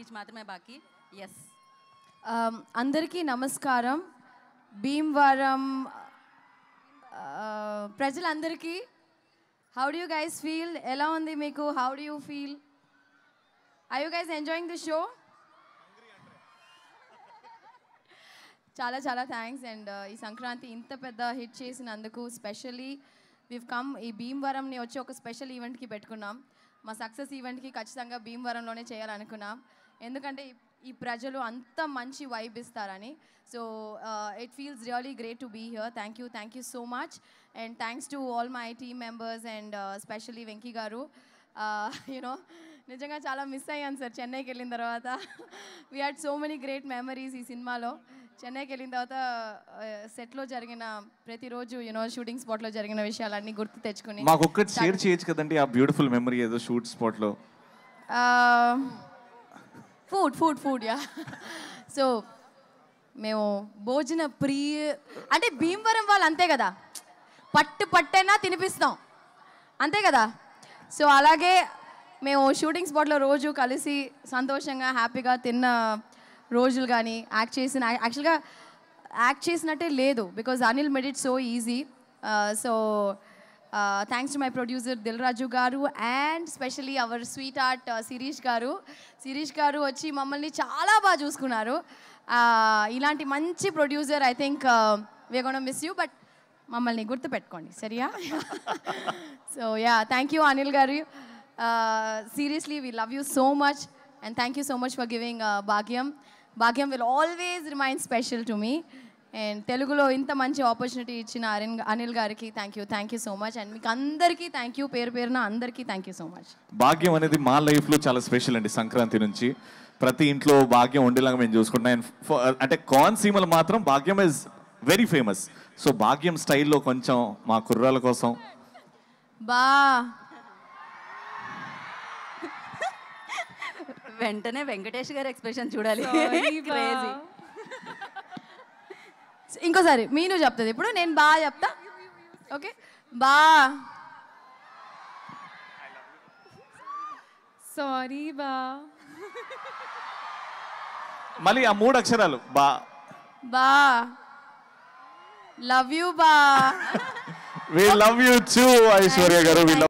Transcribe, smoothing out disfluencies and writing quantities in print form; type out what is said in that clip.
Speech మాత్రమే బాకీ. Yes, అందరికీ నమస్కారం. భీమవరం ప్రజలందరికీ how do you guys feel? ఎలా ఉంది మీకు? How do you feel? Are you guys enjoying the show? చాలా చాలా థ్యాంక్స్. అండ్ ఈ సంక్రాంతి ఇంత పెద్ద హిట్ చేసినందుకు స్పెషల్లీ వీవ్ కమ్ ఈ భీమవరంని వచ్చి ఒక స్పెషల్ ఈవెంట్కి పెట్టుకున్నాం. మా సక్సెస్ ఈవెంట్కి ఖచ్చితంగా భీమవరంలోనే చేయాలనుకున్నాం, ఎందుకంటే ఈ ప్రజలు అంత మంచి వైబ్ ఇస్తారని. So it feels really great to be here. Thank you so much. And thanks to all my team members and specially Venky garu. You know నిజంగా చాలా మిస్ అయ్యాను సార్ చెన్నైకి వెళ్ళిన తర్వాత. We had so many great memories ఈ సినిమాలో. చెన్నైకి వెళ్ళిన తర్వాత సెట్లో జరిగిన ప్రతిరోజు షూటింగ్ స్పాట్లో జరిగిన విషయాలన్నీ గుర్తు తెచ్చుకుని మాకు ఒక్కటి షేర్ చేయొచ్చు కదండి ఆ బ్యూటిఫుల్ మెమరీ ఏదో షూట్ స్పాట్లో. Food yeah. సో మేము భోజన అంటే భీమవరం వాళ్ళు అంతే కదా, పట్టైనా తినిపిస్తాం అంతే కదా. సో అలాగే మేము షూటింగ్ స్పాట్లో రోజు కలిసి సంతోషంగా హ్యాపీగా తిన్న రోజులు కానీ యాక్చువల్గా యాక్ట్ చేసినట్టే లేదు, because Anil made it so easy. So thanks to my producer Dil Raju గారు and specially our sweet heart Shirish గారు వచ్చి మమ్మల్ని చాలా బాగా చూసుకున్నారు. ఇలాంటి మంచి producer I think we're gonna miss you, but మమ్మల్ని గుర్తుపెట్టుకోండి సరియా. So yeah, thank you Anil గారు. Seriously we love you so much and thank you so much for giving Bhagyam will always remain special to me. And Telugulo inta manchi opportunity ichina Anil gariki thank you so much. And meeku andariki thank you, పేరున andariki thank you so much. భాగ్యం అనేది మా life లో చాలా special అండి. సంక్రాంతి నుంచి ప్రతి ఇంట్లో భాగ్యం ఉండేలాగా మేము చూసుకుంటాం. అంటే కోనసీమలో మాత్రం భాగ్యం ఇస్ వెరీ ఫేమస్. సో భాగ్యం స్టైల్లో కొంచెం మా కుర్రాల కోసం వెంటనే వెంకటేష్ గారి ఎక్స్ప్రెషన్ చూడాలి. ఇంకోసారి మీను చెప్తుంది, ఇప్పుడు నేను చెప్తా. ఓకే, సారీ మళ్ళీ ఆ 3 అక్షరాలు love you we love you too Aishwarya గారు.